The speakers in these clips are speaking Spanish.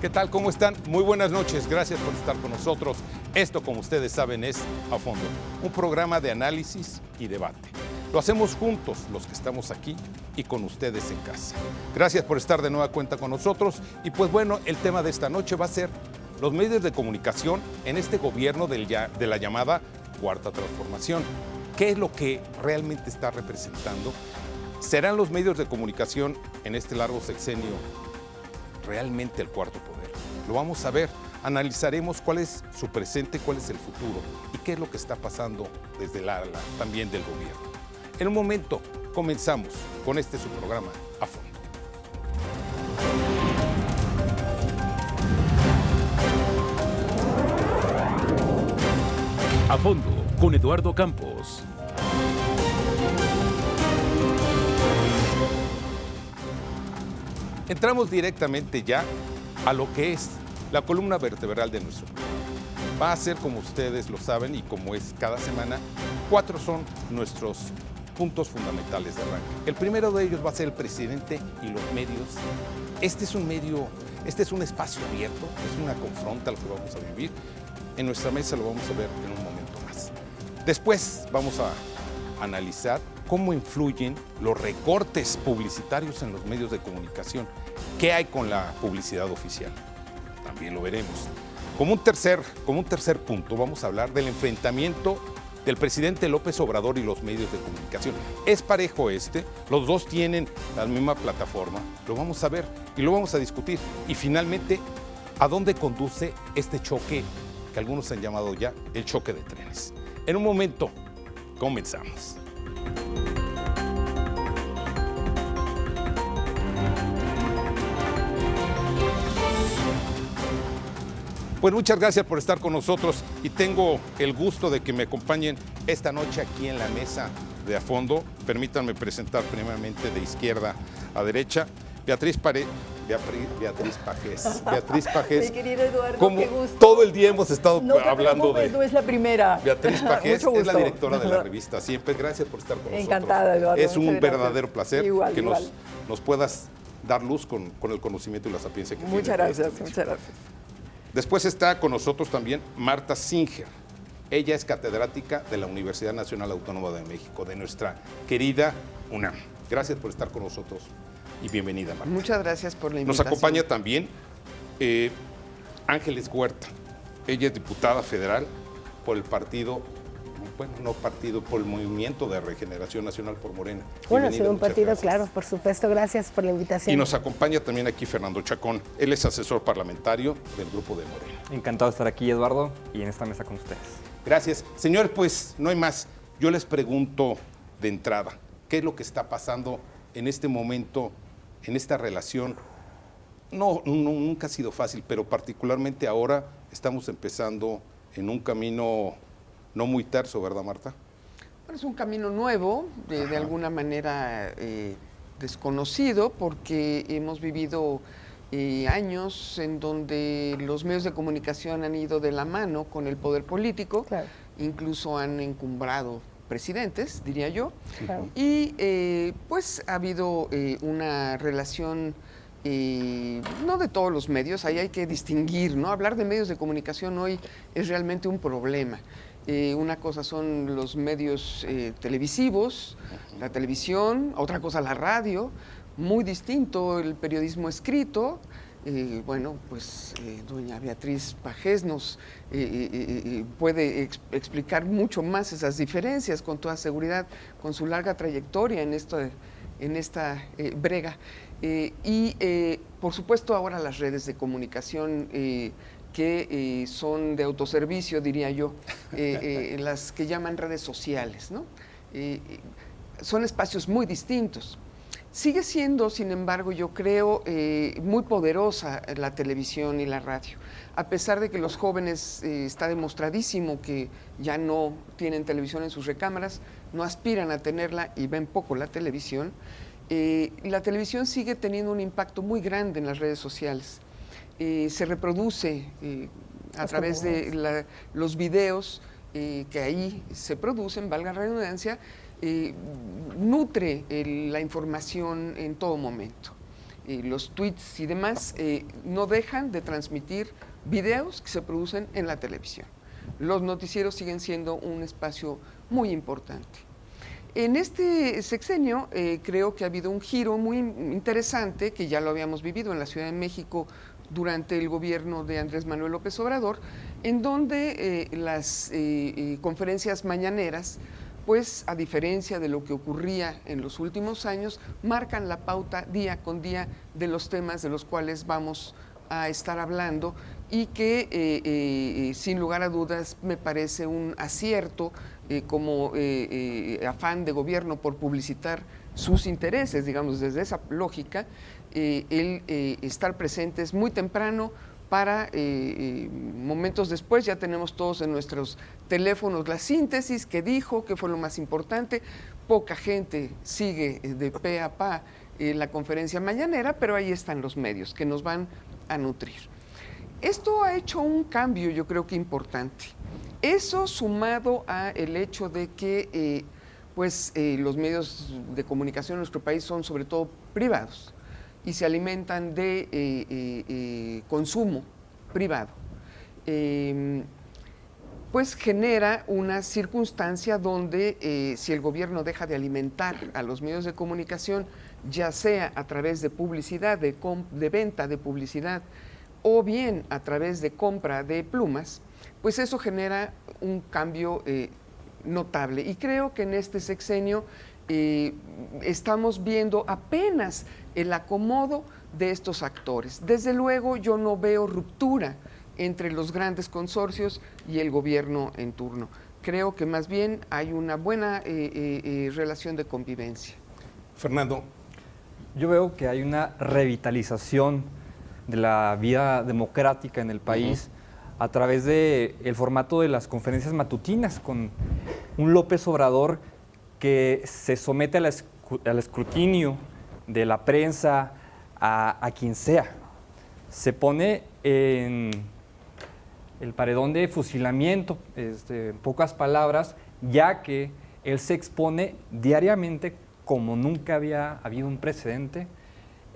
¿Qué tal? ¿Cómo están? Muy buenas noches. Gracias por estar con nosotros. Esto, como ustedes saben, es A Fondo, un programa de análisis y debate. Lo hacemos juntos, los que estamos aquí y con ustedes en casa. Gracias por estar de nueva cuenta con nosotros. Y pues bueno, el tema de esta noche va a ser los medios de comunicación en este gobierno de la llamada Cuarta Transformación. ¿Qué es lo que realmente está representando? ¿Serán los medios de comunicación en este largo sexenio realmente el cuarto poder? Lo vamos a ver, analizaremos cuál es su presente, cuál es el futuro y qué es lo que está pasando desde el ala también del gobierno. En un momento comenzamos con este su programa A Fondo. A Fondo con Eduardo Campos. Entramos directamente ya a lo que es la columna vertebral de nuestro programa. Va a ser, como ustedes lo saben y como es cada semana, 4 son nuestros puntos fundamentales de arranque. El primero de ellos va a ser el presidente y los medios. Este es un espacio abierto, es una confronta lo que vamos a vivir. En nuestra mesa lo vamos a ver en un momento más. Después vamos a analizar cómo influyen los recortes publicitarios en los medios de comunicación. ¿Qué hay con la publicidad oficial? También lo veremos. Como un tercer punto, vamos a hablar del enfrentamiento del presidente López Obrador y los medios de comunicación. Es parejo los dos tienen la misma plataforma, lo vamos a ver y lo vamos a discutir. Y finalmente, ¿a dónde conduce este choque que algunos han llamado ya el choque de trenes? En un momento, comenzamos. Pues muchas gracias por estar con nosotros y tengo el gusto de que me acompañen esta noche aquí en la mesa de A Fondo. Permítanme presentar primeramente de izquierda a derecha, Beatriz Pajés. Mi querido Eduardo, como qué gusto. todo el día hemos estado hablando de... No es la primera. Beatriz Pajés Mucho es la gusto. directora de la revista Siempre. Gracias por estar con Encantada, nosotros. Eduardo. Es un Muchas gracias. verdadero placer Igual. nos puedas dar luz con el conocimiento y la sapiencia que Muchas tienes. gracias. Después está con nosotros también Marta Singer. Ella es catedrática de la Universidad Nacional Autónoma de México, de nuestra querida UNAM. Gracias por estar con nosotros y bienvenida, Marta. Muchas gracias por la Nos invitación. acompaña también Ángeles Huerta. Ella es diputada federal por el partido, por el Movimiento de Regeneración Nacional por Morena. Bueno, ha Bienvenida, sido un muchas partido, gracias. claro, por supuesto. Gracias por la invitación. Y nos acompaña también aquí Fernando Chacón. Él es asesor parlamentario del Grupo de Morena. Encantado de estar aquí, Eduardo, y en esta mesa con ustedes. Gracias. Señores, pues no hay más. Yo les pregunto de entrada, ¿qué es lo que está pasando en este momento, en esta relación? Nunca ha sido fácil, pero particularmente ahora estamos empezando en un camino no muy terso, ¿verdad, Marta? Bueno, es un camino nuevo, de alguna manera desconocido, porque hemos vivido años en donde los medios de comunicación han ido de la mano con el poder político, Claro. incluso han encumbrado presidentes, diría yo, Claro. y pues ha habido una relación, no de todos los medios, ahí hay que distinguir, ¿no? Hablar de medios de comunicación hoy es realmente un problema. Una cosa son los medios televisivos, la televisión, otra cosa la radio, muy distinto el periodismo escrito. Bueno, pues doña Beatriz Pajés nos puede explicar mucho más esas diferencias con toda seguridad, con su larga trayectoria en esta brega. Por supuesto ahora las redes de comunicación que son de autoservicio, diría yo, las que llaman redes sociales, ¿no? Son espacios muy distintos. Sigue siendo, sin embargo, yo creo, muy poderosa la televisión y la radio. A pesar de que los jóvenes está demostradísimo que ya no tienen televisión en sus recámaras, no aspiran a tenerla y ven poco la televisión sigue teniendo un impacto muy grande en las redes sociales. Se reproduce a través de los videos que ahí se producen, valga la redundancia, nutre la información en todo momento. los tweets y demás, no dejan de transmitir videos que se producen en la televisión. Los noticieros siguen siendo un espacio muy importante. En este sexenio creo que ha habido un giro muy interesante, que ya lo habíamos vivido en la Ciudad de México durante el gobierno de Andrés Manuel López Obrador, en donde las conferencias mañaneras, pues a diferencia de lo que ocurría en los últimos años, marcan la pauta día con día de los temas de los cuales vamos a estar hablando y que sin lugar a dudas me parece un acierto como afán de gobierno por publicitar sus intereses, digamos, desde esa lógica, el estar presentes muy temprano para momentos después, ya tenemos todos en nuestros teléfonos la síntesis, qué dijo, qué fue lo más importante. Poca gente sigue de pe a pa la conferencia mañanera, pero ahí están los medios que nos van a nutrir. Esto ha hecho un cambio, yo creo que importante. Eso sumado a el hecho de que los medios de comunicación en nuestro país son sobre todo privados y se alimentan de consumo privado, pues genera una circunstancia donde si el gobierno deja de alimentar a los medios de comunicación, ya sea a través de publicidad, de venta de publicidad, o bien a través de compra de plumas, pues eso genera un cambio notable. Y creo que en este sexenio estamos viendo apenas el acomodo de estos actores. Desde luego yo no veo ruptura entre los grandes consorcios y el gobierno en turno. Creo que más bien hay una buena relación de convivencia. Fernando. Yo veo que hay una revitalización de la vida democrática en el país a través del formato de las conferencias matutinas, con un López Obrador que se somete al escrutinio de la prensa, a quien sea. Se pone en el paredón de fusilamiento, en pocas palabras, ya que él se expone diariamente como nunca había habido un precedente,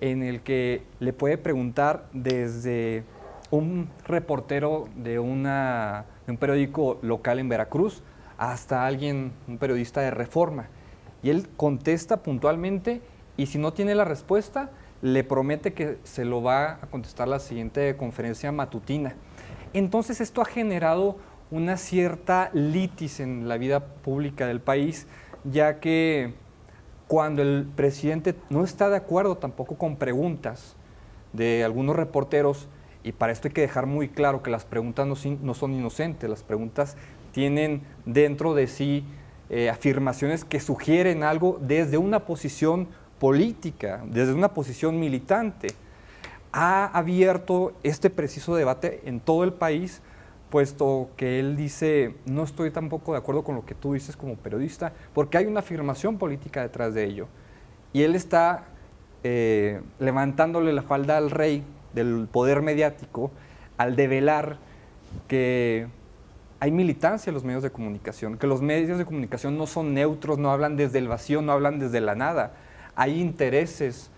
en el que le puede preguntar desde un reportero de un periódico local en Veracruz hasta un periodista de Reforma. Y él contesta puntualmente y si no tiene la respuesta, le promete que se lo va a contestar la siguiente conferencia matutina. Entonces esto ha generado una cierta litis en la vida pública del país, ya que cuando el presidente no está de acuerdo tampoco con preguntas de algunos reporteros, y para esto hay que dejar muy claro que las preguntas no son inocentes, las preguntas tienen dentro de sí afirmaciones que sugieren algo desde una posición política, desde una posición militante. Ha abierto este preciso debate en todo el país, puesto que él dice, no estoy tampoco de acuerdo con lo que tú dices como periodista, porque hay una afirmación política detrás de ello. Y él está levantándole la falda al rey del poder mediático al develar que hay militancia en los medios de comunicación, que los medios de comunicación no son neutros, no hablan desde el vacío, no hablan desde la nada. Hay intereses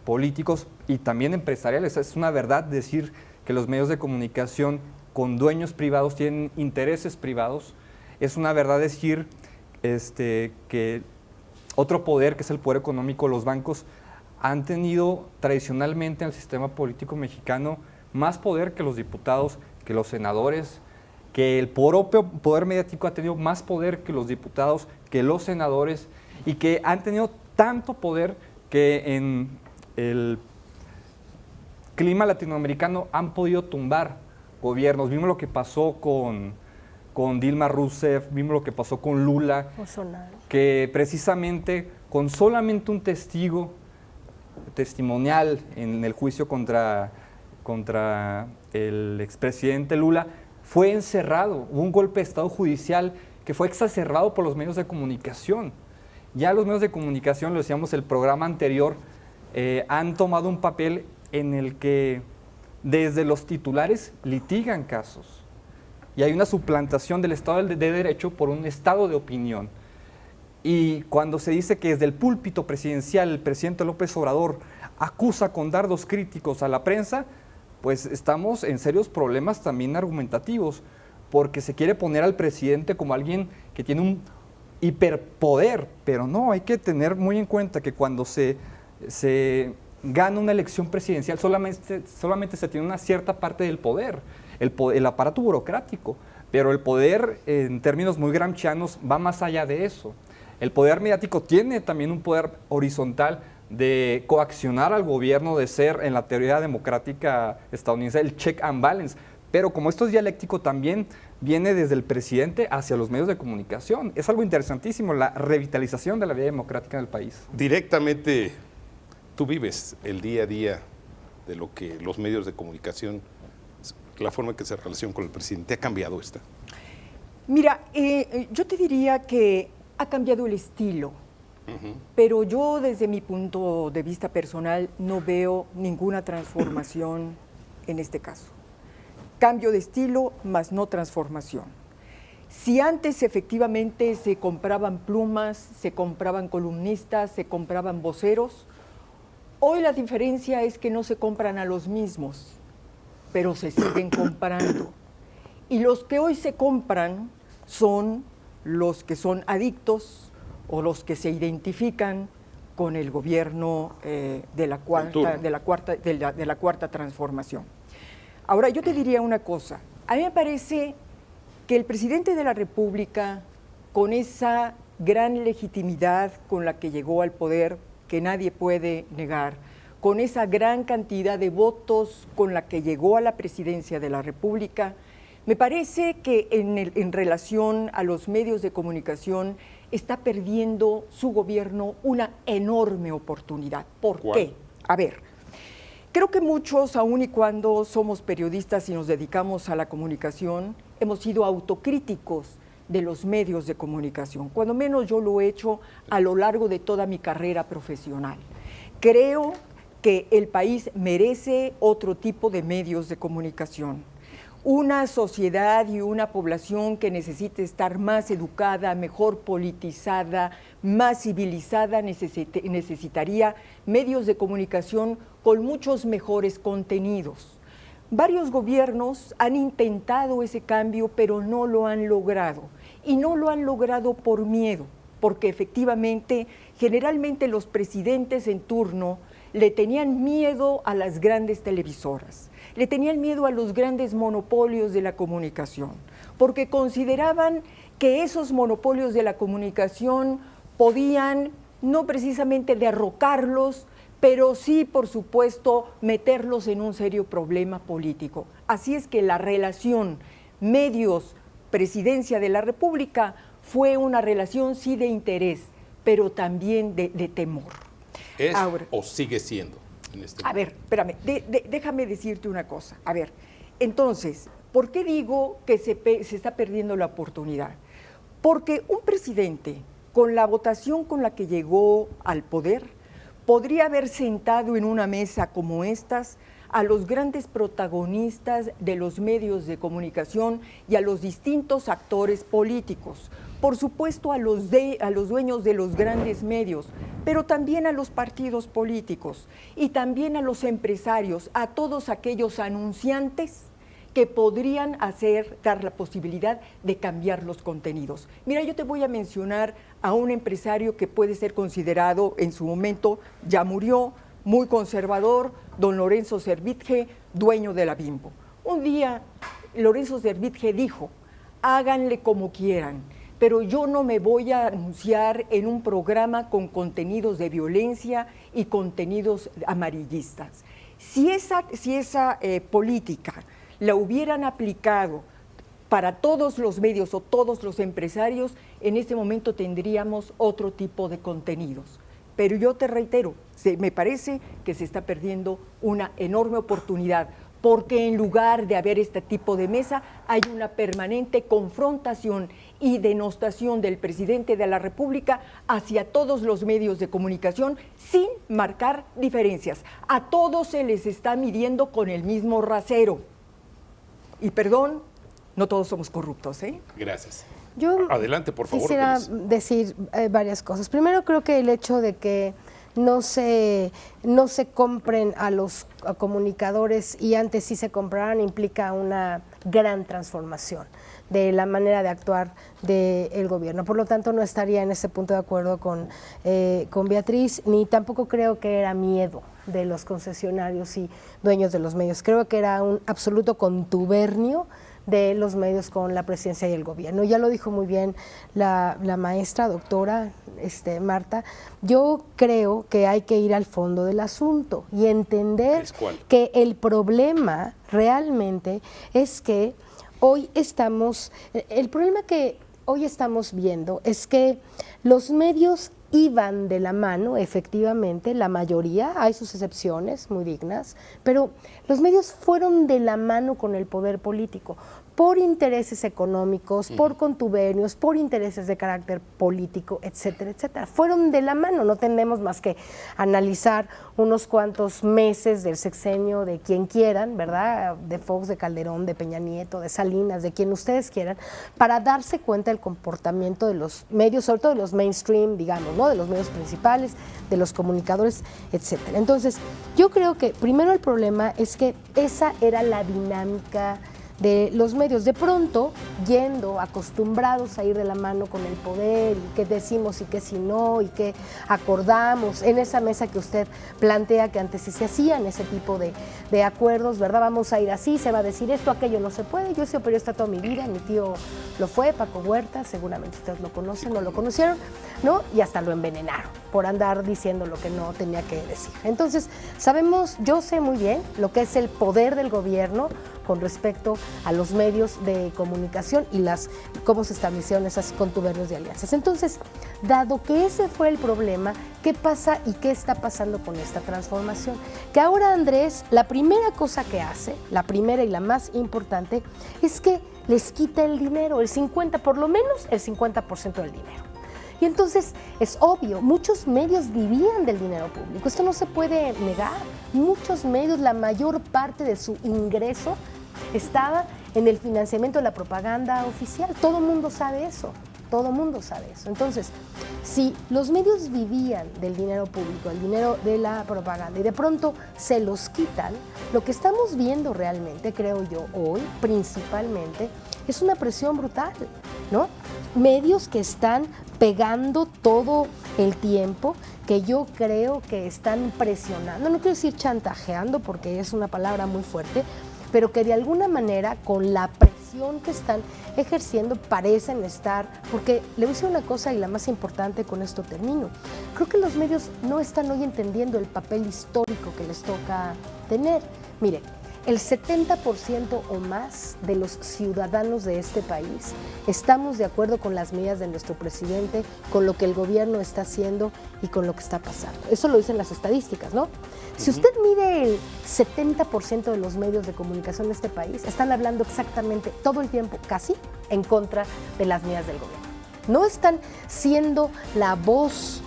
políticos y también empresariales. Es una verdad decir que los medios de comunicación con dueños privados tienen intereses privados. Es una verdad decir que otro poder, que es el poder económico, los bancos, han tenido tradicionalmente en el sistema político mexicano más poder que los diputados, que los senadores, que el propio poder mediático ha tenido más poder que los diputados, que los senadores, y que han tenido tanto poder que en el clima latinoamericano han podido tumbar gobiernos. Vimos lo que pasó con Dilma Rousseff, vimos lo que pasó con Lula, que precisamente con solamente un testimonial en el juicio contra el expresidente Lula, fue encerrado. Hubo un golpe de Estado judicial que fue exacerbado por los medios de comunicación. Ya los medios de comunicación, lo decíamos el programa anterior, han tomado un papel en el que desde los titulares litigan casos. Y hay una suplantación del Estado de Derecho por un Estado de opinión. Y cuando se dice que desde el púlpito presidencial el presidente López Obrador acusa con dardos críticos a la prensa, pues estamos en serios problemas también argumentativos, porque se quiere poner al presidente como alguien que tiene un hiperpoder, pero no, hay que tener muy en cuenta que cuando se gana una elección presidencial solamente se tiene una cierta parte del poder, el aparato burocrático, pero el poder en términos muy gramscianos va más allá de eso. El poder mediático tiene también un poder horizontal de coaccionar al gobierno, de ser en la teoría democrática estadounidense el check and balance, pero como esto es dialéctico también viene desde el presidente hacia los medios de comunicación. Es algo interesantísimo, la revitalización de la vida democrática en el país. Directamente, tú vives el día a día de lo que los medios de comunicación, la forma en que se relacionan con el presidente, ¿ha cambiado esta? Mira, yo te diría que ha cambiado el estilo, pero yo desde mi punto de vista personal no veo ninguna transformación en este caso. Cambio de estilo, más no transformación. Si antes efectivamente se compraban plumas, se compraban columnistas, se compraban voceros, hoy la diferencia es que no se compran a los mismos, pero se siguen comprando. Y los que hoy se compran son los que son adictos o los que se identifican con el gobierno de la cuarta transformación. Ahora, yo te diría una cosa. A mí me parece que el presidente de la República, con esa gran legitimidad con la que llegó al poder, que nadie puede negar, con esa gran cantidad de votos con la que llegó a la presidencia de la República, me parece que en relación a los medios de comunicación está perdiendo su gobierno una enorme oportunidad. ¿Por qué? A ver. Creo que muchos, aun y cuando somos periodistas y nos dedicamos a la comunicación, hemos sido autocríticos de los medios de comunicación. Cuando menos yo lo he hecho a lo largo de toda mi carrera profesional. Creo que el país merece otro tipo de medios de comunicación. Una sociedad y una población que necesite estar más educada, mejor politizada, más civilizada, necesitaría medios de comunicación con muchos mejores contenidos. Varios gobiernos han intentado ese cambio, pero no lo han logrado. Y no lo han logrado por miedo, porque efectivamente, generalmente los presidentes en turno le tenían miedo a las grandes televisoras, le tenían miedo a los grandes monopolios de la comunicación, porque consideraban que esos monopolios de la comunicación podían no precisamente derrocarlos, pero sí, por supuesto, meterlos en un serio problema político. Así es que la relación medios-presidencia de la República fue una relación sí de interés, pero también de temor. ¿Es ahora, o sigue siendo en este momento? A ver, espérame, déjame decirte una cosa. A ver, entonces, ¿por qué digo que se está perdiendo la oportunidad? Porque un presidente, con la votación con la que llegó al poder, podría haber sentado en una mesa como estas a los grandes protagonistas de los medios de comunicación y a los distintos actores políticos. Por supuesto a los dueños de los grandes medios, pero también a los partidos políticos y también a los empresarios, a todos aquellos anunciantes que podrían dar la posibilidad de cambiar los contenidos. Mira, yo te voy a mencionar a un empresario que puede ser considerado, en su momento ya murió, muy conservador, don Lorenzo Servitje, dueño de la Bimbo. Un día Lorenzo Servitje dijo, háganle como quieran, pero yo no me voy a anunciar en un programa con contenidos de violencia y contenidos amarillistas. Si esa política la hubieran aplicado para todos los medios o todos los empresarios, en este momento tendríamos otro tipo de contenidos. Pero yo te reitero, me parece que se está perdiendo una enorme oportunidad, porque en lugar de haber este tipo de mesa, hay una permanente confrontación y denostación del presidente de la República hacia todos los medios de comunicación sin marcar diferencias. A todos se les está midiendo con el mismo rasero. Y perdón, no todos somos corruptos, ¿eh? Gracias. Yo adelante, por favor. Quisiera decir varias cosas. Primero, creo que el hecho de que no se compren a los comunicadores, y antes sí se compraran, implica una gran transformación de la manera de actuar del gobierno. Por lo tanto, no estaría en ese punto de acuerdo con Beatriz, ni tampoco creo que era miedo de los concesionarios y dueños de los medios. Creo que era un absoluto contubernio de los medios con la presidencia y el gobierno. Ya lo dijo muy bien la maestra, doctora Marta. Yo creo que hay que ir al fondo del asunto y entender que el problema realmente es que el problema que hoy estamos viendo es que los medios iban de la mano, efectivamente, la mayoría, hay sus excepciones muy dignas, pero los medios fueron de la mano con el poder político, por intereses económicos, por contubernios, por intereses de carácter político, etcétera, etcétera. Fueron de la mano, no tenemos más que analizar unos cuantos meses del sexenio de quien quieran, ¿verdad? De Fox, de Calderón, de Peña Nieto, de Salinas, de quien ustedes quieran, para darse cuenta del comportamiento de los medios, sobre todo de los mainstream, digamos, ¿no? De los medios principales, de los comunicadores, etcétera. Entonces, yo creo que primero el problema es que esa era la dinámica de los medios, de pronto yendo, acostumbrados a ir de la mano con el poder, y qué decimos y qué si no, y qué acordamos, en esa mesa que usted plantea que antes sí se hacían ese tipo de acuerdos, ¿verdad? Vamos a ir así, se va a decir esto, aquello no se puede. Yo he sido periodista toda mi vida, mi tío lo fue, Paco Huerta, seguramente ustedes lo conocen, no lo conocieron, ¿no? Y hasta lo envenenaron por andar diciendo lo que no tenía que decir. Entonces, yo sé muy bien lo que es el poder del gobierno con respecto a los medios de comunicación y cómo se establecieron esas contubernios de alianzas. Entonces, dado que ese fue el problema, ¿qué pasa y qué está pasando con esta transformación? Que ahora Andrés, la primera cosa que hace, la primera y la más importante, es que les quita el dinero, por lo menos el 50% del dinero. Y entonces es obvio, muchos medios vivían del dinero público, esto no se puede negar. Muchos medios, la mayor parte de su ingreso estaba en el financiamiento de la propaganda oficial. Todo el mundo sabe eso, Entonces, si los medios vivían del dinero público, el dinero de la propaganda, y de pronto se los quitan, lo que estamos viendo realmente, creo yo, hoy, principalmente, es una presión brutal, ¿no? Medios que están pegando todo el tiempo, que yo creo que están presionando, no quiero decir chantajeando porque es una palabra muy fuerte, pero que de alguna manera con la presión que están ejerciendo parecen estar, porque le voy a decir una cosa y la más importante, con esto termino, creo que los medios no están hoy entendiendo el papel histórico que les toca tener. Mire, el 70% o más de los ciudadanos de este país estamos de acuerdo con las medidas de nuestro presidente, con lo que el gobierno está haciendo y con lo que está pasando. Eso lo dicen las estadísticas, ¿no? Si usted mide el 70% de los medios de comunicación de este país, están hablando exactamente todo el tiempo, casi, en contra de las medidas del gobierno. No están siendo la voz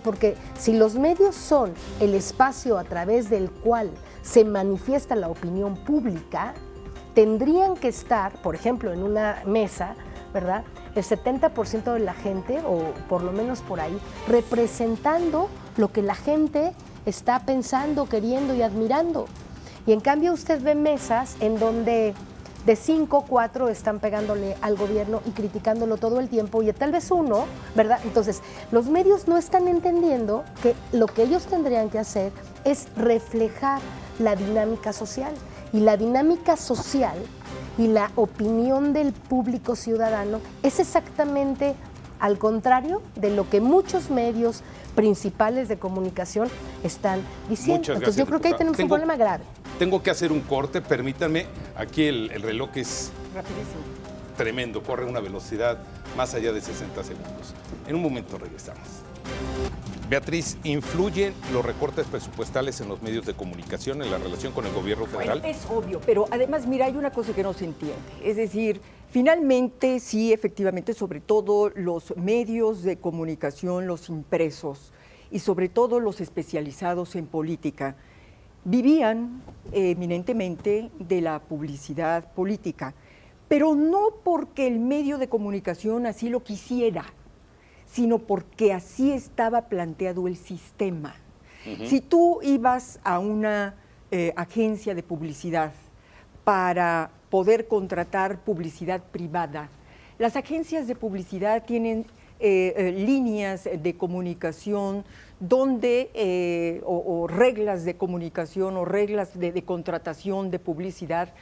porque si los medios son el espacio a través del cual se manifiesta la opinión pública, tendrían que estar, por ejemplo, en una mesa, ¿verdad?, el 70% de la gente, o por lo menos por ahí, representando lo que la gente está pensando, queriendo y admirando. Y en cambio usted ve mesas en donde de 5, 4 están pegándole al gobierno y criticándolo todo el tiempo, y tal vez uno, ¿verdad? Entonces, los medios no están entendiendo que lo que ellos tendrían que hacer es reflejar la dinámica social. Y la dinámica social y la opinión del público ciudadano es exactamente al contrario de lo que muchos medios principales de comunicación están diciendo. Muchas Entonces, gracias, yo creo que ahí tenemos un problema grave. Tengo que hacer un corte, permítanme. Aquí el reloj es Rapidísimo. tremendo, corre a una velocidad más allá de 60 segundos. En un momento regresamos. Beatriz, ¿influyen los recortes presupuestales en los medios de comunicación en la relación con el gobierno federal? Bueno, es obvio, pero además, mira, hay una cosa que no se entiende. Es decir, finalmente, sí, efectivamente, sobre todo los medios de comunicación, los impresos y sobre todo los especializados en política, vivían eminentemente de la publicidad política, pero no porque el medio de comunicación así lo quisiera, sino porque así estaba planteado el sistema. Si tú ibas a una agencia de publicidad para poder contratar publicidad privada, las agencias de publicidad tienen líneas de comunicación donde, o reglas de comunicación o reglas de contratación de publicidad,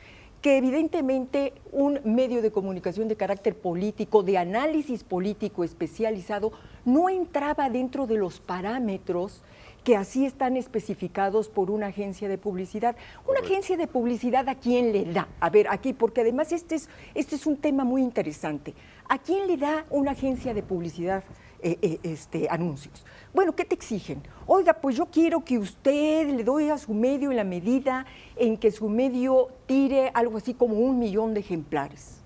que evidentemente un medio de comunicación de carácter político, de análisis político especializado, no entraba dentro de los parámetros que así están especificados por una agencia de publicidad. Una agencia de publicidad, ¿a quién le da? A ver, aquí, porque además este es un tema muy interesante. ¿A quién le da una agencia de publicidad anuncios? Bueno, ¿qué te exigen? Oiga, pues yo quiero que usted le doy a su medio en la medida en que su medio tire algo así como 1 millón de ejemplares.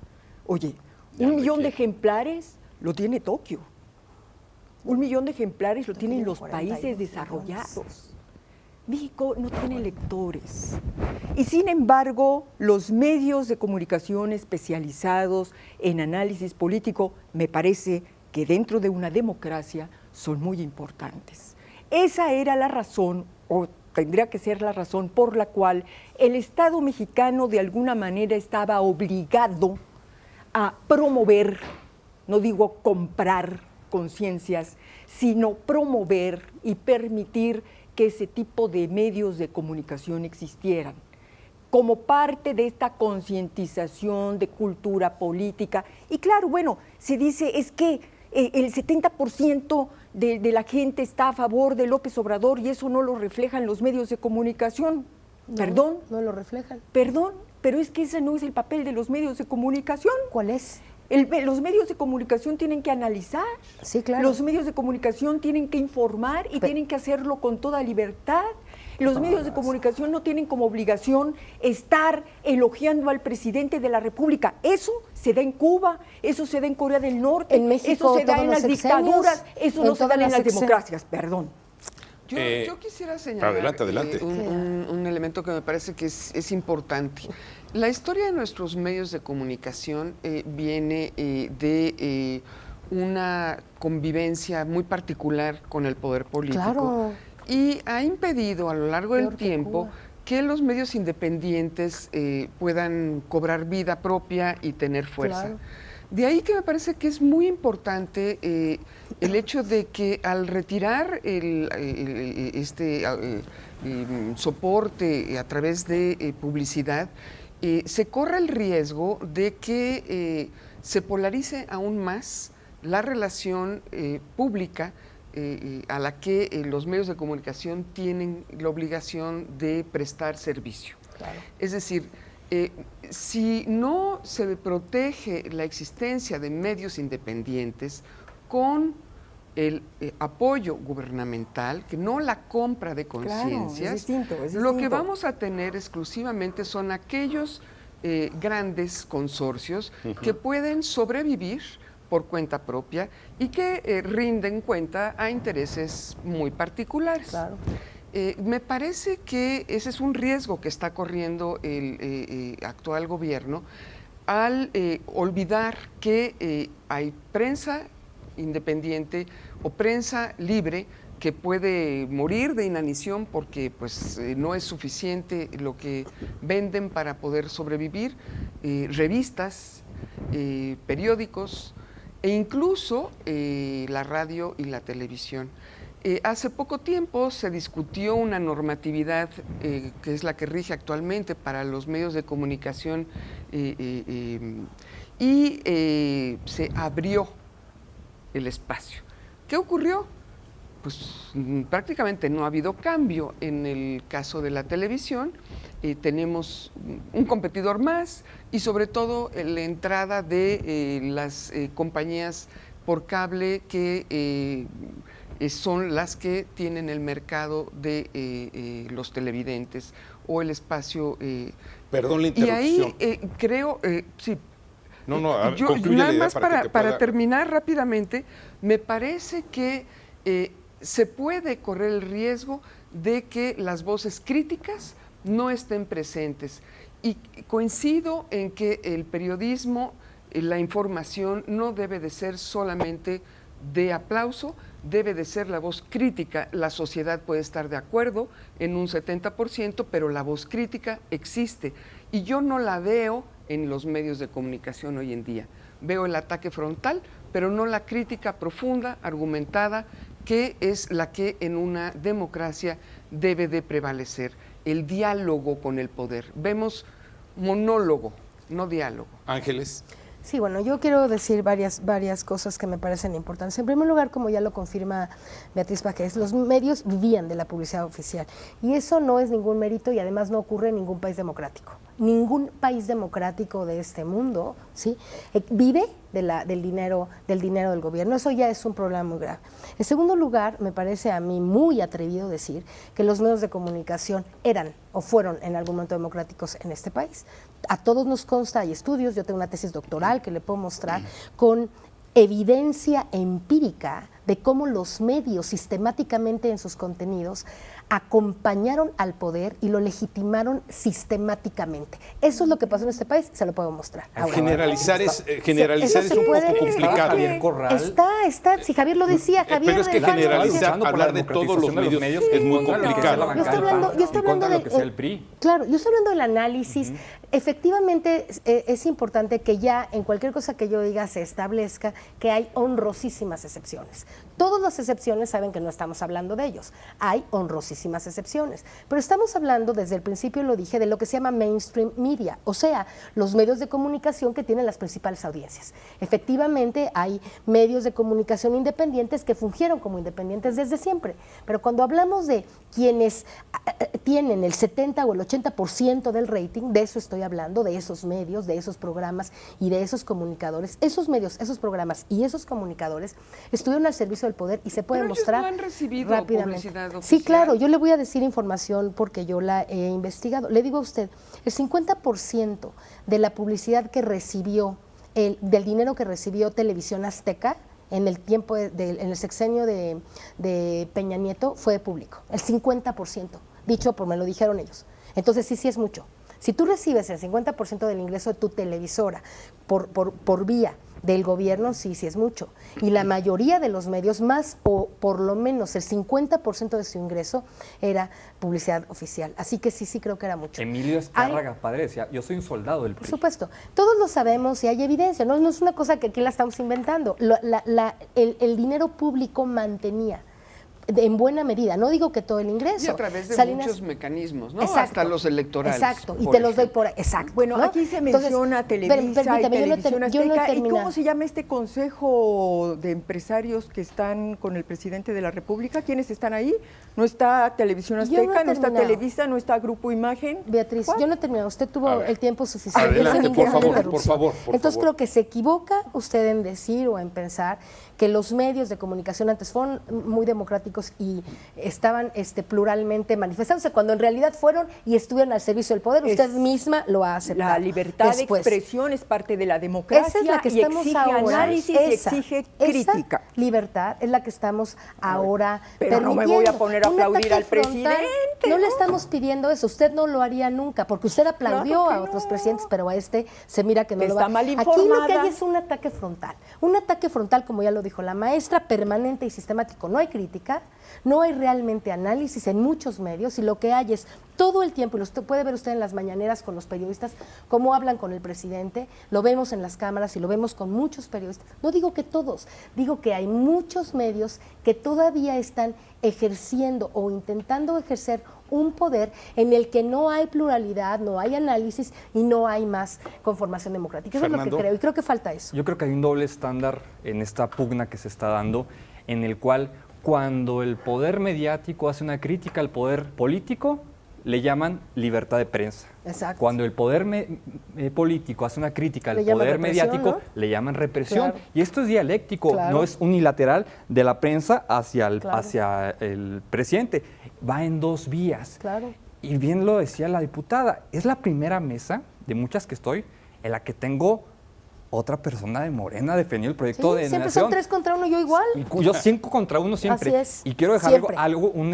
Oye, 1 millón de ejemplares lo tiene Tokio. 1 millón de ejemplares lo tienen los países desarrollados. México no tiene lectores. Y sin embargo, los medios de comunicación especializados en análisis político, me parece que dentro de una democracia son muy importantes. Esa era la razón, o tendría que ser la razón, por la cual el Estado mexicano de alguna manera estaba obligado a promover, no digo comprar conciencias, sino promover y permitir que ese tipo de medios de comunicación existieran, como parte de esta concientización de cultura política. Y claro, bueno, se dice, es que el 70% de la gente está a favor de López Obrador y eso no lo reflejan los medios de comunicación. No, ¿Perdón? No lo reflejan. Perdón, pero es que ese no es el papel de los medios de comunicación. ¿Cuál es? Los medios de comunicación tienen que analizar, Sí, claro. los medios de comunicación tienen que informar y tienen que hacerlo con toda libertad. Los medios de comunicación no tienen como obligación estar elogiando al presidente de la República. Eso se da en Cuba, eso se da en Corea del Norte, En México, eso se da en todos las los sexenios, dictaduras, eso en no se da todas en las las democracias, perdón. Yo quisiera señalar adelante. Un elemento que me parece que es importante. La historia de nuestros medios de comunicación viene de una convivencia muy particular con el poder político. Claro. Y ha impedido a lo largo del Peor que tiempo Cuba. que los medios independientes puedan cobrar vida propia y tener fuerza. Claro. De ahí que me parece que es muy importante el hecho de que al retirar soporte a través de publicidad, se corre el riesgo de que se polarice aún más la relación pública a la que los medios de comunicación tienen la obligación de prestar servicio. Claro. Es decir, si no se protege la existencia de medios independientes con el apoyo gubernamental, que no la compra de conciencias, lo que vamos a tener exclusivamente son aquellos grandes consorcios que pueden sobrevivir por cuenta propia y que rinden cuenta a intereses muy particulares. Claro. Me parece que ese es un riesgo que está corriendo el actual gobierno al olvidar que hay prensa independiente o prensa libre que puede morir de inanición porque pues, no es suficiente lo que venden para poder sobrevivir, revistas, periódicos e incluso la radio y la televisión. Hace poco tiempo se discutió una normatividad que es la que rige actualmente para los medios de comunicación y se abrió el espacio. ¿Qué ocurrió? Pues prácticamente no ha habido cambio en el caso de la televisión. Tenemos un competidor más y sobre todo la entrada de las compañías por cable que son las que tienen el mercado de los televidentes o el espacio. Perdón la interrupción. Y ahí creo, sí. Yo Yo nada más para terminar rápidamente, me parece que se puede correr el riesgo de que las voces críticas no estén presentes. Y coincido en que el periodismo, la información no debe de ser solamente de aplauso, debe de ser la voz crítica. La sociedad puede estar de acuerdo en un 70%, pero la voz crítica existe. Y yo no la veo en los medios de comunicación hoy en día. Veo el ataque frontal, pero no la crítica profunda, argumentada, que es la que en una democracia debe de prevalecer. El diálogo con el poder. Vemos monólogo, no diálogo. Ángeles. Sí, bueno, yo quiero decir varias cosas que me parecen importantes. En primer lugar, como ya lo confirma Beatriz Pajes, los medios vivían de la publicidad oficial y eso no es ningún mérito y además no ocurre en ningún país democrático. Ningún país democrático de este mundo, ¿sí?, vive del dinero del gobierno. Eso ya es un problema muy grave. En segundo lugar, me parece a mí muy atrevido decir que los medios de comunicación eran o fueron en algún momento democráticos en este país. A todos nos consta, hay estudios, yo tengo una tesis doctoral que le puedo mostrar con evidencia empírica de cómo los medios sistemáticamente en sus contenidos acompañaron al poder y lo legitimaron sistemáticamente. Eso es lo que pasó en este país, se lo puedo mostrar. Ahora, Generalizar es eso un puede- poco complicado. Javier Corral. Está, si Javier lo decía, Javier. Pero es que Dejando- generalizar, por la hablar de todos los democratización medios es muy contra lo que sea complicado. la bancada del PAN, yo estoy y contra hablando lo que sea el PRI. Claro, yo estoy hablando del análisis. Efectivamente, es importante que ya en cualquier cosa que yo diga se establezca que hay honrosísimas excepciones. Todas las excepciones saben que no estamos hablando de ellos. Hay honrosísimas excepciones. Pero estamos hablando, desde el principio lo dije, de lo que se llama mainstream media, o sea, los medios de comunicación que tienen las principales audiencias. Efectivamente, hay medios de comunicación independientes que fungieron como independientes desde siempre. Pero cuando hablamos de quienes tienen el 70 o el 80% del rating, de eso estoy hablando, de esos medios, de esos programas y de esos comunicadores. Esos medios, esos programas y esos comunicadores estuvieron al servicio del poder y se puede Pero ellos mostrar no han recibido rápidamente. publicidad Sí, oficial. claro, yo le voy a decir información porque yo la he investigado. Le digo a usted, el 50% de la publicidad que recibió, del dinero que recibió Televisión Azteca en el tiempo en el sexenio de Peña Nieto fue público, el 50%, me lo dijeron ellos. Entonces sí es mucho. Si tú recibes el 50% del ingreso de tu televisora por vía del gobierno, sí es mucho. Y la mayoría de los medios, más o por lo menos el 50% de su ingreso era publicidad oficial. Así que sí creo que era mucho. Emilio Escárraga, padre, decía, yo soy un soldado del PRI. Por supuesto, todos lo sabemos y hay evidencia, no es una cosa que aquí la estamos inventando. El dinero público mantenía en buena medida, no digo que todo el ingreso. Y a través de Salinas- muchos mecanismos, ¿no? Exacto, Hasta los electorales. Exacto, y por te los doy ejemplo. por exacto. Bueno, ¿no? aquí se Entonces, menciona Televisa y permítame, Televisión yo no he Azteca. ¿Y terminado. cómo se llama este consejo de empresarios que están con el presidente de la República? ¿Quiénes están ahí? ¿No está Televisión Yo no he Azteca? ¿No está terminado. Televisa? ¿No está Grupo Imagen? Beatriz, ¿Cuál? yo no he terminado. Usted tuvo A ver. el tiempo suficiente. Adelante, sin por ninguna favor, interrupción. por Entonces favor. creo que se equivoca usted en decir o en pensar que los medios de comunicación antes fueron muy democráticos y estaban pluralmente manifestándose, cuando en realidad fueron y estuvieron al servicio del poder. Usted misma lo ha aceptado. La libertad Después. de expresión es parte de la democracia. Esa es la que y estamos exige ahora. análisis y exige Esa crítica. libertad es la que estamos ahora pero no me permitiendo. voy a poner a Un aplaudir ataque al presidente, No le ¿no? estamos pidiendo eso. Usted no lo haría nunca, porque usted aplaudió Claro que a otros no. presidentes, pero a este se mira que no Que lo va. está mal Aquí lo que informada. hay es un ataque frontal. Un ataque frontal, como ya lo dijo la maestra, permanente y sistemático. No hay crítica, no hay realmente análisis en muchos medios y lo que hay es todo el tiempo, y lo puede ver usted en las mañaneras con los periodistas, cómo hablan con el presidente, lo vemos en las cámaras y lo vemos con muchos periodistas. No digo que todos, digo que hay muchos medios que todavía están ejerciendo o intentando ejercer un poder en el que no hay pluralidad, no hay análisis y no hay más conformación democrática. Eso es lo Fernando. que creo y creo que falta eso. Yo creo que hay un doble estándar en esta pugna que se está dando, en el cual cuando el poder mediático hace una crítica al poder político, le llaman libertad de prensa. Exacto. Cuando el poder político hace una crítica al Le llaman poder represión, mediático, ¿no? le llaman represión. Claro. Y esto es dialéctico, Claro. no es unilateral de la prensa Claro. hacia el presidente. Va en dos vías. Claro. Y bien lo decía la diputada, es la primera mesa de muchas que estoy en la que tengo otra persona de Morena defendiendo el proyecto Sí, de siempre nación. son 3 contra 1, yo igual. Yo 5 contra 1 siempre. Así es, Y quiero dejar siempre.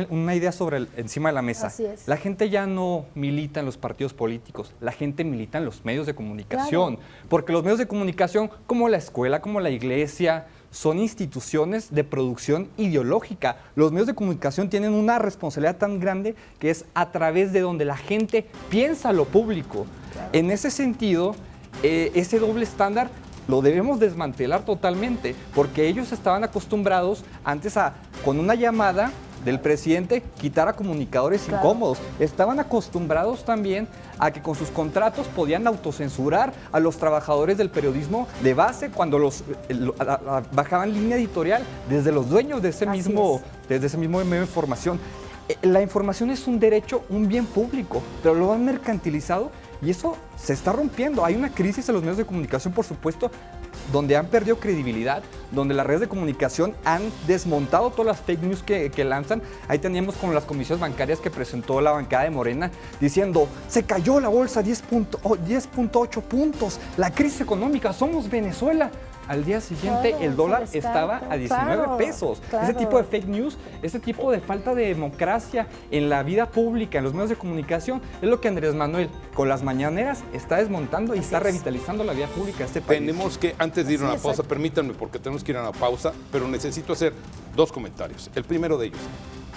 una idea sobre encima de la mesa. Así es. La gente ya no milita en los partidos políticos, la gente milita en los medios de comunicación. Porque los medios de comunicación, como la escuela, como la iglesia, son instituciones de producción ideológica. Los medios de comunicación tienen una responsabilidad tan grande que es a través de donde la gente piensa lo público. Claro. En ese sentido, ese doble estándar lo debemos desmantelar totalmente, porque ellos estaban acostumbrados antes a, con una llamada del presidente, quitar a comunicadores incómodos. Estaban acostumbrados también a que con sus contratos podían autocensurar a los trabajadores del periodismo de base cuando bajaban línea editorial desde los dueños de ese mismo medio de información. La información es un derecho, un bien público, pero lo han mercantilizado y eso se está rompiendo. Hay una crisis en los medios de comunicación, por supuesto, donde han perdido credibilidad, donde las redes de comunicación han desmontado todas las fake news que lanzan. Ahí teníamos con las comisiones bancarias que presentó la bancada de Morena diciendo, se cayó la bolsa 10.8 puntos, la crisis económica, somos Venezuela. Al día siguiente el dólar estaba a 19 pesos. Ese tipo de fake news, ese tipo de falta de democracia en la vida pública, en los medios de comunicación, es lo que Andrés Manuel con las mañaneras está desmontando y está revitalizando la vida pública de este país. Tenemos que, antes de ir a una pausa, permítanme porque tenemos que ir a una pausa, pero necesito hacer 2 comentarios. El primero de ellos,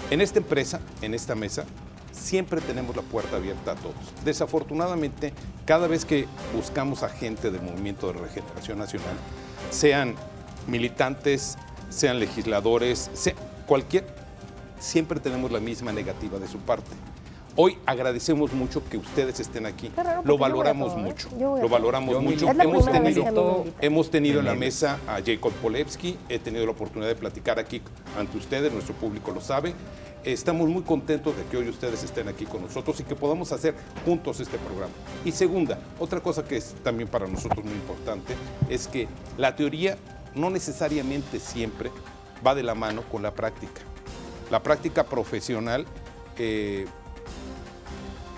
en esta empresa, en esta mesa, siempre tenemos la puerta abierta a todos. Desafortunadamente, cada vez que buscamos a gente del Movimiento de Regeneración Nacional, sean militantes, sean legisladores, siempre tenemos la misma negativa de su parte. Hoy agradecemos mucho que ustedes estén aquí. Lo valoramos mucho. Lo valoramos mucho. Hemos tenido en la mesa a Jacob Polewski. He tenido la oportunidad de platicar aquí ante ustedes. Nuestro público lo sabe. Estamos muy contentos de que hoy ustedes estén aquí con nosotros y que podamos hacer juntos este programa. Y segunda, otra cosa que es también para nosotros muy importante es que la teoría no necesariamente siempre va de la mano con la práctica. La práctica profesional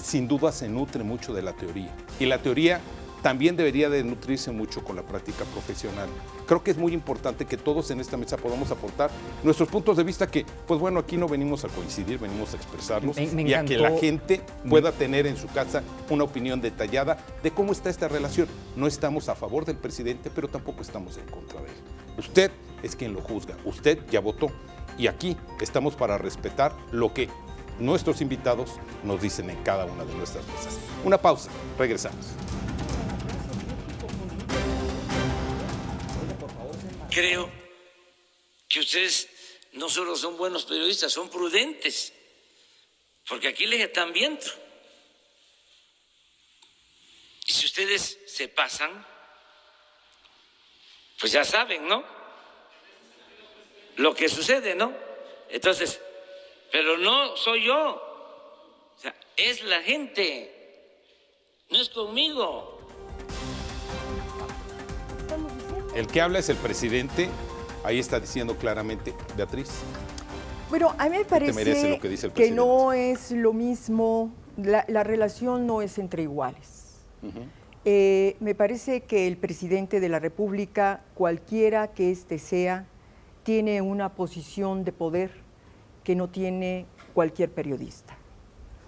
sin duda se nutre mucho de la teoría. Y la teoría también debería de nutrirse mucho con la práctica profesional. Creo que es muy importante que todos en esta mesa podamos aportar nuestros puntos de vista que, pues bueno, aquí no venimos a coincidir, venimos a expresarlos y a que la gente pueda tener en su casa una opinión detallada de cómo está esta relación. No estamos a favor del presidente, pero tampoco estamos en contra de él. Usted es quien lo juzga, usted ya votó y aquí estamos para respetar lo que nuestros invitados nos dicen en cada una de nuestras mesas. Una pausa, regresamos. Creo que ustedes no solo son buenos periodistas, son prudentes, porque aquí les están viendo. Y si ustedes se pasan, pues ya saben, ¿no? Lo que sucede, ¿no? Entonces, pero no soy yo, o sea, es la gente, no es conmigo. El que habla es el presidente, ahí está diciendo claramente, Beatriz. Bueno, a mí me parece lo que dice el que no es lo mismo, la relación no es entre iguales. Me parece que el presidente de la República, cualquiera que éste sea, tiene una posición de poder que no tiene cualquier periodista.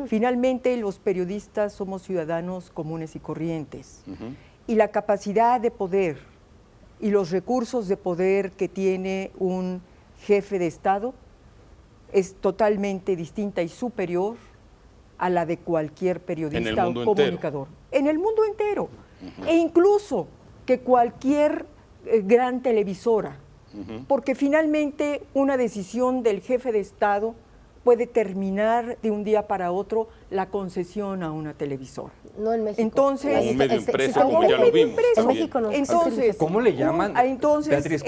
Finalmente, los periodistas somos ciudadanos comunes y corrientes. Y la capacidad de poder y los recursos de poder que tiene un jefe de Estado es totalmente distinta y superior a la de cualquier periodista o comunicador. En el mundo entero. E incluso que cualquier gran televisora. Porque finalmente una decisión del jefe de Estado puede terminar de un día para otro la concesión a una televisora. No en México. Entonces, o un medio impreso, como ya lo vimos. En México no. Entonces, ¿cómo le llaman? Entonces,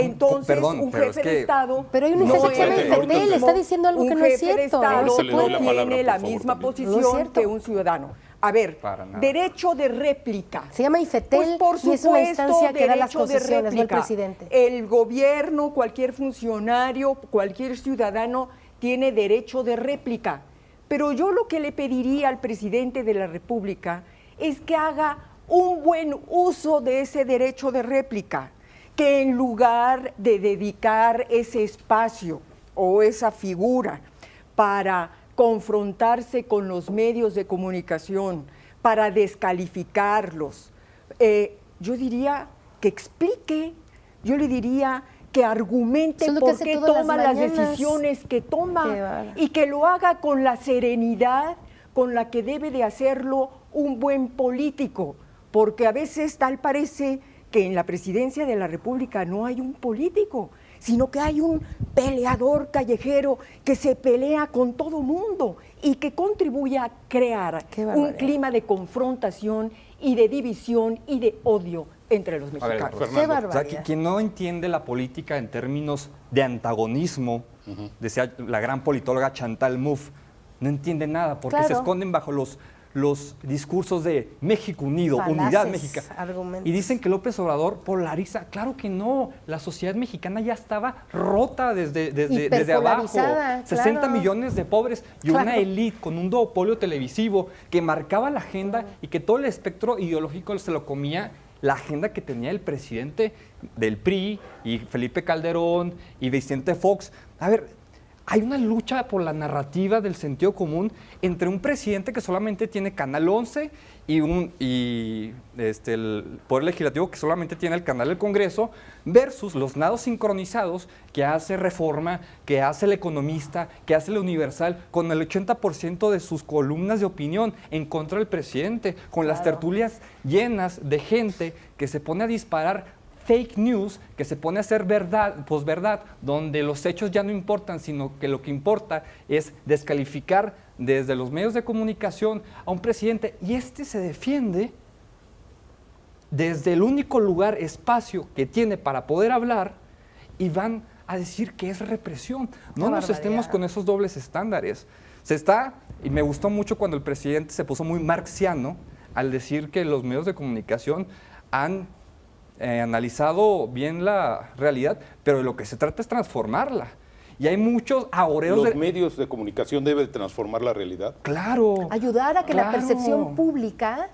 perdón, un pero jefe es que... de Estado... Pero hay una instancia que se llama IFETEL, está diciendo algo que no es cierto. Un jefe de Estado no tiene la misma posición que un ciudadano. A ver, derecho de réplica. Se llama IFETEL, pues por y es una supuesto, instancia que da las derecho de concesiones, no el réplica. presidente. El gobierno, cualquier funcionario, cualquier ciudadano tiene derecho de réplica. Pero yo lo que le pediría al presidente de la República es que haga un buen uso de ese derecho de réplica, que en lugar de dedicar ese espacio o esa figura para confrontarse con los medios de comunicación, para descalificarlos, yo diría que explique, yo le diría que argumente Eso es lo que por hace qué todas las toma las mañanas. decisiones que Qué toma bárbaro. y que lo haga con la serenidad con la que debe de hacerlo un buen político, porque a veces tal parece que en la presidencia de la República no hay un político, sino que hay un peleador callejero que se pelea con todo mundo y que contribuye a crear Qué un barbaridad. clima de confrontación y de división y de odio entre los A ver, mexicanos. Qué O sea, barbaridad. quien no entiende la política en términos de antagonismo, decía la gran politóloga Chantal Mouffe, no entiende nada porque se Claro. esconden bajo los discursos de México unido, Falaces unidad México. argumentos. Y dicen que López Obrador polariza. Claro que no. La sociedad mexicana ya estaba rota desde abajo. Hiperpolarizada, 60 claro. millones de pobres y una Claro. élite con un duopolio televisivo que marcaba la agenda y que todo el espectro ideológico se lo comía la agenda que tenía el presidente del PRI y Felipe Calderón y Vicente Fox. A ver, hay una lucha por la narrativa del sentido común entre un presidente que solamente tiene Canal 11 y el Poder Legislativo que solamente tiene el canal del Congreso versus los nados sincronizados que hace Reforma, que hace El Economista, que hace El Universal, con el 80% de sus columnas de opinión en contra del presidente, con las tertulias llenas de gente que se pone a disparar fake news, que se pone a hacer verdad, posverdad, donde los hechos ya no importan, sino que lo que importa es descalificar desde los medios de comunicación a un presidente. Y este se defiende desde el único lugar, espacio que tiene para poder hablar y van a decir que es represión. No nos barbaridad. estemos con esos dobles estándares. Se está, y me gustó mucho cuando el presidente se puso muy marxiano al decir que los medios de comunicación han analizado bien la realidad, pero de lo que se trata es transformarla. Y hay muchos agoreos Los medios de comunicación deben transformar la realidad. Claro. Ayudar a que la claro. percepción pública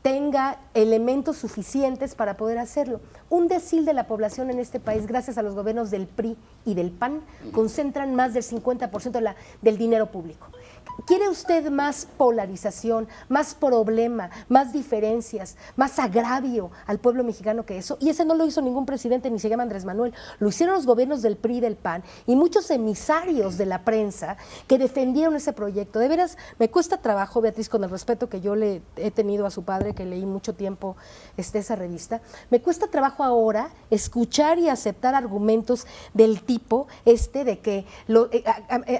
tenga elementos suficientes para poder hacerlo. Un decil de la población en este país, gracias a los gobiernos del PRI y del PAN, concentran más del 50% del dinero público. ¿Quiere usted más polarización, más problema, más diferencias, más agravio al pueblo mexicano que eso? Y ese no lo hizo ningún presidente, ni se llama Andrés Manuel. Lo hicieron los gobiernos del PRI y del PAN y muchos emisarios de la prensa que defendieron ese proyecto. De veras, me cuesta trabajo, Beatriz, con el respeto que yo le he tenido a su padre, que leí mucho tiempo esa revista, me cuesta trabajo ahora escuchar y aceptar argumentos del tipo de que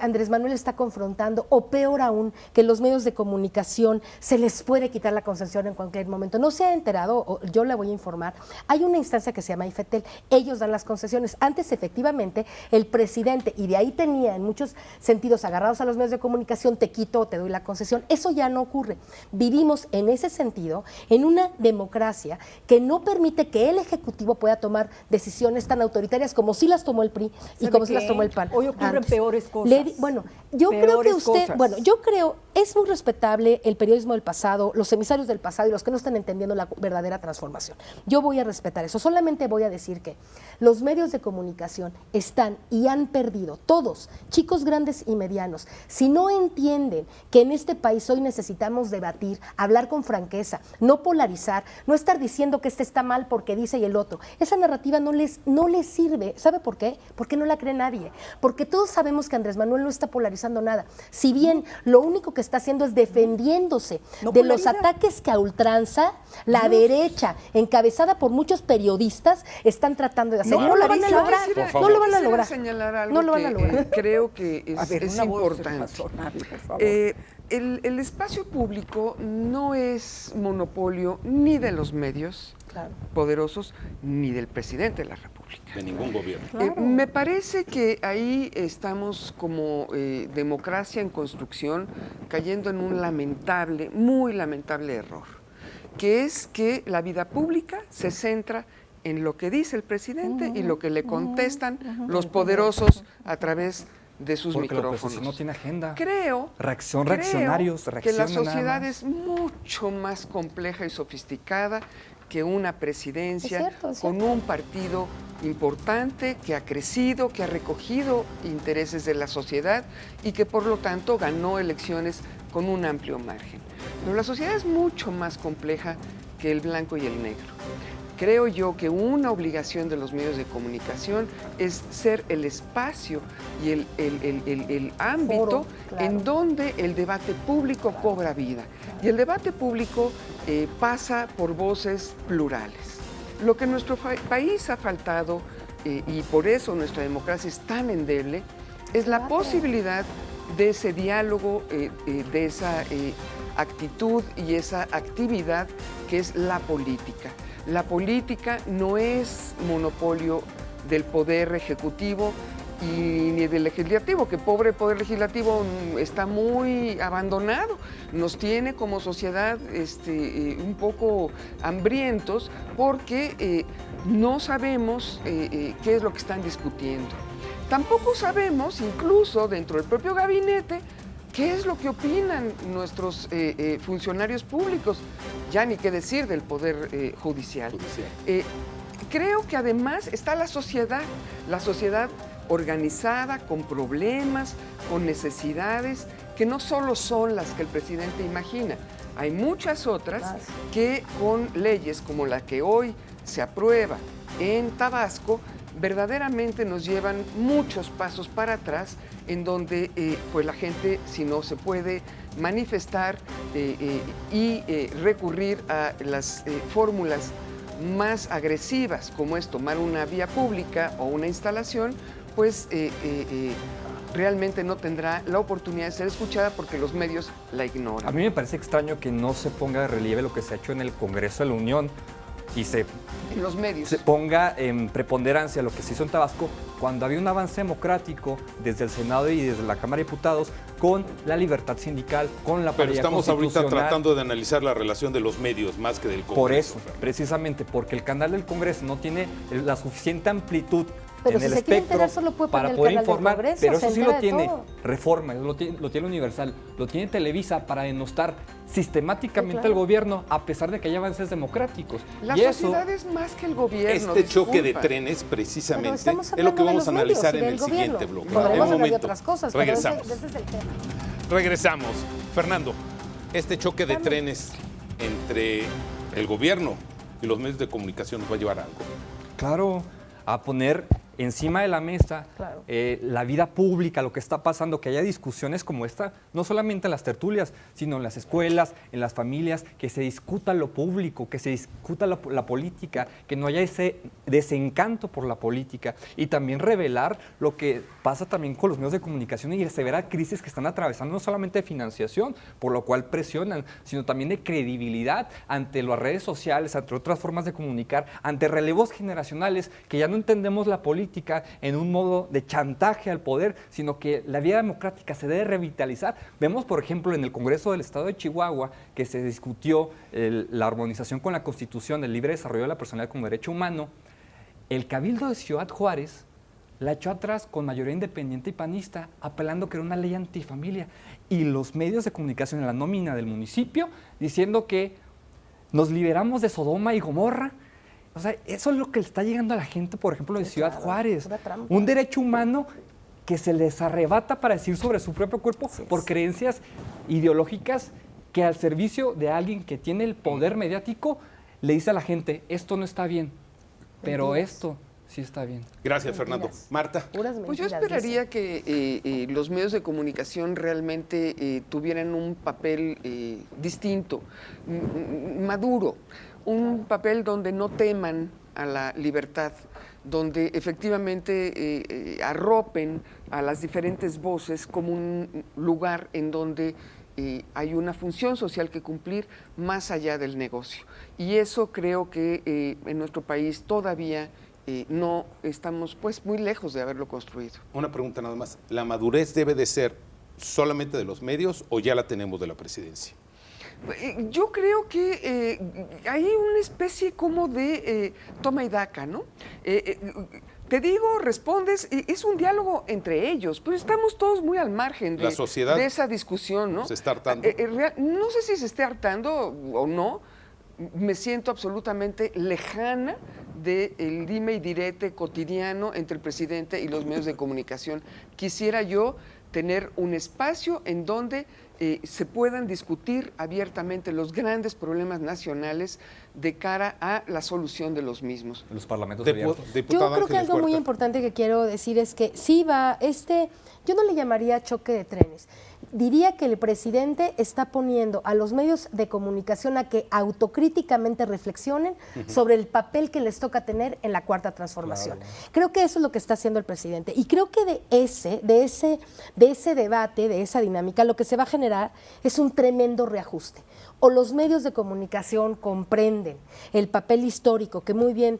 Andrés Manuel está confrontando, o peor aún, que los medios de comunicación se les puede quitar la concesión en cualquier momento. No se ha enterado, yo le voy a informar, hay una instancia que se llama IFETEL, ellos dan las concesiones. Antes, efectivamente, el presidente, y de ahí tenía en muchos sentidos agarrados a los medios de comunicación, te quito o te doy la concesión. Eso ya no ocurre. Vivimos en ese sentido en una democracia que no permite que el Ejecutivo pueda tomar decisiones tan autoritarias como sí las tomó el PRI y ¿Sabe como sí qué? las tomó el PAN. Hoy ocurren antes. peores cosas. Bueno, yo creo que Peores usted, cosas. bueno, yo creo, es muy respetable el periodismo del pasado, los emisarios del pasado y los que no están entendiendo la verdadera transformación. Yo voy a respetar eso, solamente voy a decir que los medios de comunicación están y han perdido, todos, chicos grandes y medianos, si no entienden que en este país hoy necesitamos debatir, hablar con franqueza, no polarizar, no estar diciendo que este está mal porque dice y el otro. Esa narrativa no les sirve. ¿Sabe por qué? Porque no la cree nadie. Porque todos sabemos que Andrés Manuel no está polarizando nada. Si bien lo único que está haciendo es defendiéndose No de los polariza. ataques que a ultranza la derecha, encabezada por muchos periodistas, están tratando de hacer. No No lo van a polariza. lograr. Quisiera- No lo van a quisiera lograr. señalar algo No lo van a que, lograr. creo que A ver, es una voz importante. razonable, por favor. El espacio público no es monopolio ni de los medios Claro. poderosos ni del presidente de la República. De ningún gobierno. Me parece que ahí estamos como democracia en construcción cayendo en un lamentable, muy lamentable error, que es que la vida pública se centra en lo que dice el presidente y lo que le contestan los poderosos a través de sus Porque la micrófonos. oposición no tiene agenda. Creo Reaccionarios, que la reaccionan nada sociedad más. es mucho más compleja y sofisticada que una presidencia Es cierto, es con un partido importante que ha crecido, que ha recogido intereses de la sociedad y que por lo tanto ganó elecciones con un amplio margen. Pero la sociedad es mucho más compleja que el blanco y el negro. Creo yo que una obligación de los medios de comunicación es ser el espacio y el ámbito Foro, claro. en donde el debate público cobra vida. Y el debate público pasa por voces plurales. Lo que en nuestro país ha faltado, y por eso nuestra democracia es tan endeble, es la posibilidad de ese diálogo, de esa actitud y esa actividad que es la política. La política no es monopolio del poder ejecutivo ni del legislativo, que pobre poder legislativo está muy abandonado. Nos tiene como sociedad un poco hambrientos porque no sabemos qué es lo que están discutiendo. Tampoco sabemos, incluso dentro del propio gabinete, qué es lo que opinan nuestros funcionarios públicos, ya ni qué decir del Poder Judicial. Creo que además está la sociedad organizada, con problemas, con necesidades, que no solo son las que el presidente imagina. Hay muchas otras que con leyes como la que hoy se aprueba en Tabasco, verdaderamente nos llevan muchos pasos para atrás, en donde pues la gente, si no se puede manifestar y recurrir a las fórmulas más agresivas, como es tomar una vía pública o una instalación, pues realmente no tendrá la oportunidad de ser escuchada porque los medios la ignoran. A mí me parece extraño que no se ponga de relieve lo que se ha hecho en el Congreso de la Unión y en los medios se ponga en preponderancia lo que se hizo en Tabasco cuando había un avance democrático desde el Senado y desde la Cámara de Diputados con la libertad sindical, con la Pero paridad estamos ahorita constitucional. tratando de analizar la relación de los medios más que del Congreso. Por eso, Fernando. precisamente, porque el canal del Congreso no tiene la suficiente amplitud Pero en si el se quiere espectro enterar, solo puede para poner el poder canal del informar, Congreso, pero se eso sí entera lo de tiene todo. Reforma, lo tiene Universal, lo tiene Televisa para denostar sistemáticamente Sí, claro. al gobierno a pesar de que hay avances democráticos. La y sociedad es más que el gobierno. Este choque de disculpa. trenes, Pero precisamente, estamos es lo hablando que de vamos los a analizar medios y en el del siguiente gobierno. bloque. Podremos En un hablar de momento. otras cosas, pero Regresamos. ese es el tema. Regresamos. Fernando, este choque de trenes entre el gobierno y los medios de comunicación nos va a llevar a algo. Claro, a poner encima de la mesa Claro. la vida pública, lo que está pasando, que haya discusiones como esta, no solamente en las tertulias, sino en las escuelas, en las familias, que se discuta lo público, que se discuta la política, que no haya ese desencanto por la política y también revelar lo que pasa también con los medios de comunicación y la severa crisis que están atravesando, no solamente de financiación, por lo cual presionan, sino también de credibilidad ante las redes sociales, ante otras formas de comunicar, ante relevos generacionales que ya no entendemos la política en un modo de chantaje al poder, sino que la vida democrática se debe revitalizar. Vemos, por ejemplo, en el Congreso del Estado de Chihuahua, que se discutió la armonización con la Constitución del libre desarrollo de la personalidad como derecho humano, el Cabildo de Ciudad Juárez la echó atrás con mayoría independiente y panista, apelando que era una ley antifamilia, y los medios de comunicación en la nómina del municipio diciendo que nos liberamos de Sodoma y Gomorra. O sea, eso es lo que le está llegando a la gente, por ejemplo, de Ciudad Juárez. pura trampa. Un derecho humano que se les arrebata para decir sobre su propio cuerpo por creencias ideológicas que al servicio de alguien que tiene el poder mediático le dice a la gente, esto no está bien, pero esto sí está bien. Gracias, Fernando. Mentiras. Marta. Puras Pues yo mentiras, esperaría que los medios de comunicación realmente tuvieran un papel distinto, maduro, un papel donde no teman a la libertad, donde efectivamente arropen a las diferentes voces como un lugar en donde hay una función social que cumplir más allá del negocio. Y eso creo que en nuestro país todavía no estamos pues muy lejos de haberlo construido. Una pregunta nada más. ¿La madurez debe de ser solamente de los medios o ya la tenemos de la presidencia? Yo creo que hay una especie como de toma y daca, ¿no? Te digo, respondes, es un diálogo entre ellos, pero estamos todos muy al margen La sociedad de esa discusión, ¿no? se está hartando. No sé si se esté hartando o no, me siento absolutamente lejana del dime y direte cotidiano entre el presidente y los medios de comunicación. Quisiera yo tener un espacio en donde se puedan discutir abiertamente los grandes problemas nacionales de cara a la solución de los mismos. Los parlamentos Yo abiertos. Yo creo que algo muy importante que quiero decir es que sí va, yo no le llamaría choque de trenes. Diría que el presidente está poniendo a los medios de comunicación a que autocríticamente reflexionen sobre el papel que les toca tener en la cuarta transformación. Claro. Creo que eso es lo que está haciendo el presidente. Y creo que de ese debate, de esa dinámica, lo que se va a generar es un tremendo reajuste. O los medios de comunicación comprenden el papel histórico que muy bien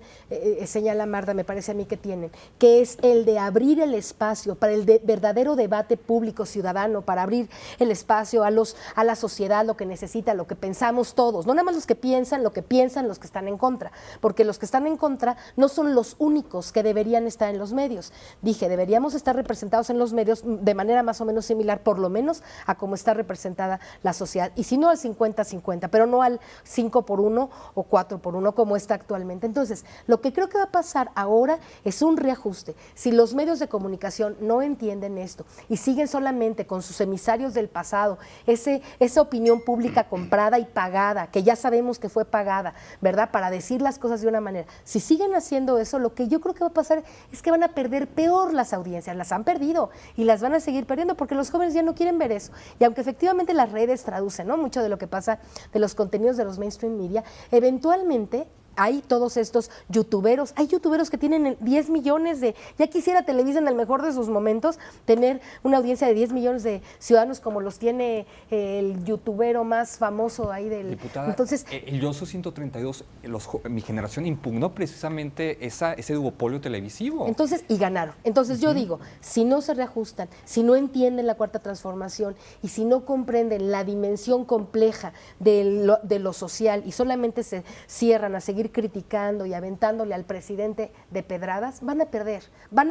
señala Marta, me parece a mí que tienen, que es el de abrir el espacio para el verdadero debate público ciudadano, para abrir el espacio a la sociedad, lo que necesita, lo que pensamos todos, no nada más los que piensan, lo que piensan los que están en contra, porque los que están en contra no son los únicos que deberían estar en los medios. Dije, deberíamos estar representados en los medios de manera más o menos similar, por lo menos a cómo está representada la sociedad, y si no al 50-50, pero no al 5-1 o 4-1 como está actualmente. Entonces, lo que creo que va a pasar ahora es un reajuste. Si los medios de comunicación no entienden esto y siguen solamente con sus emisarios del pasado, esa opinión pública comprada y pagada, que ya sabemos que fue pagada, ¿verdad?, para decir las cosas de una manera. Si siguen haciendo eso, lo que yo creo que va a pasar es que van a perder peor las audiencias, las han perdido y las van a seguir perdiendo porque los jóvenes ya no quieren ver eso. Y aunque efectivamente las redes traducen, ¿no?, mucho de lo que pasa de los contenidos de los mainstream media, eventualmente hay todos estos youtuberos, hay youtuberos que tienen 10 millones ya quisiera Televisa en el mejor de sus momentos tener una audiencia de 10 millones de ciudadanos como los tiene el youtubero más famoso ahí del... Diputada, entonces, el Yoso 132, mi generación impugnó precisamente ese duopolio televisivo. Entonces, y ganaron. Entonces yo digo, si no se reajustan, si no entienden la cuarta transformación y si no comprenden la dimensión compleja de lo social y solamente se cierran a seguir criticando y aventándole al presidente de pedradas, van a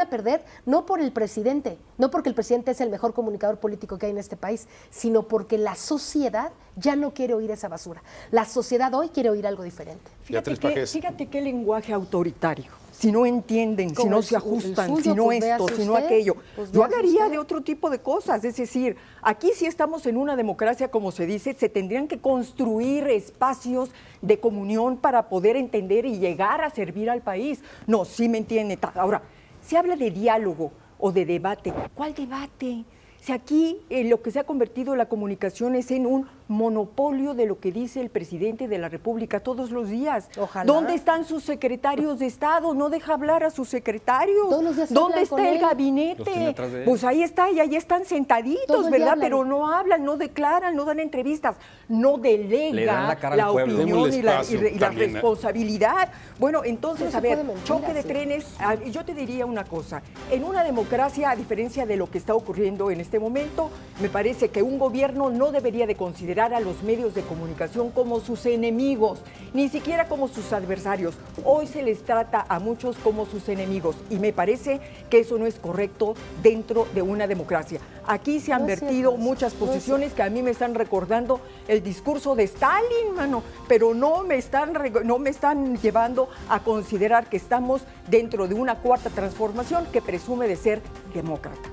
perder no por el presidente, no porque el presidente es el mejor comunicador político que hay en este país, sino porque la sociedad ya no quiere oír esa basura. La sociedad hoy quiere oír algo diferente. Fíjate qué lenguaje autoritario. Si no entienden, si no se ajustan, suyo, si no pues esto, véase si no usted, aquello. pues Yo véase hablaría usted. de otro tipo de cosas. Es decir, aquí sí estamos en una democracia, como se dice, se tendrían que construir espacios de comunión para poder entender y llegar a servir al país. No, sí me entiende. Ahora, se habla de diálogo o de debate. ¿Cuál debate? Si aquí lo que se ha convertido la comunicación es en un monopolio de lo que dice el presidente de la República todos los días. Ojalá. ¿Dónde están sus secretarios de Estado? No deja hablar a sus secretarios. Todos los días ¿Dónde hablan con está el él. Los gabinete? tiene atrás de él. Pues ahí está, y ahí están sentaditos, Todos ya ¿verdad? hablan. Pero no hablan, no declaran, no dan entrevistas, no Le dan delega la cara al pueblo. opinión Démosle y la espacio también, responsabilidad. Bueno, entonces, No se a ver, puede mentir choque de así. trenes. Yo te diría una cosa, en una democracia, a diferencia de lo que está ocurriendo en este momento, me parece que un gobierno no debería de considerar a los medios de comunicación como sus enemigos, ni siquiera como sus adversarios. Hoy se les trata a muchos como sus enemigos y me parece que eso no es correcto dentro de una democracia. Aquí se han No es vertido cierto, muchas no es posiciones que a mí me están recordando el discurso de Stalin, mano, pero no me están llevando a considerar que estamos dentro de una cuarta transformación que presume de ser demócrata.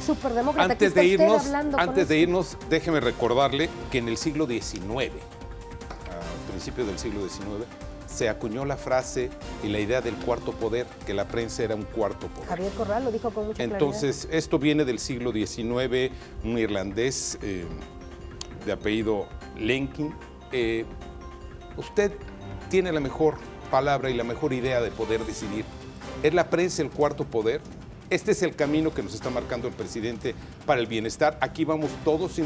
Superdemócrata. Antes de irnos, déjeme recordarle que en el siglo XIX, a principios del siglo XIX, se acuñó la frase y la idea del cuarto poder, que la prensa era un cuarto poder. Javier Corral lo dijo con mucha claridad. Entonces, esto viene del siglo XIX, un irlandés de apellido Lenkin. Usted tiene la mejor palabra y la mejor idea de poder decidir. ¿Es la prensa el cuarto poder? Este es el camino que nos está marcando el presidente para el bienestar. Aquí vamos todos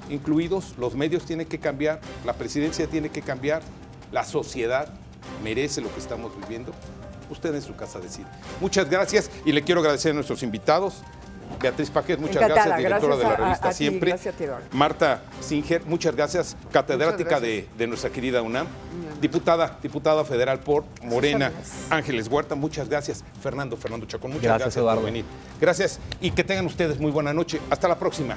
incluidos, los medios tienen que cambiar, la presidencia tiene que cambiar, la sociedad merece lo que estamos viviendo. Usted en su casa decide. Muchas gracias y le quiero agradecer a nuestros invitados. Beatriz Paquet, muchas Encantada, gracias, directora gracias de la revista a ti, Siempre. gracias a ti, Eduardo. Marta Singer, muchas gracias, catedrática Muchas gracias. de nuestra querida UNAM. Diputada federal por Morena, Ángeles Huerta, muchas gracias. Fernando Chacón, muchas gracias por Eduardo. venir. Gracias y que tengan ustedes muy buena noche. Hasta la próxima.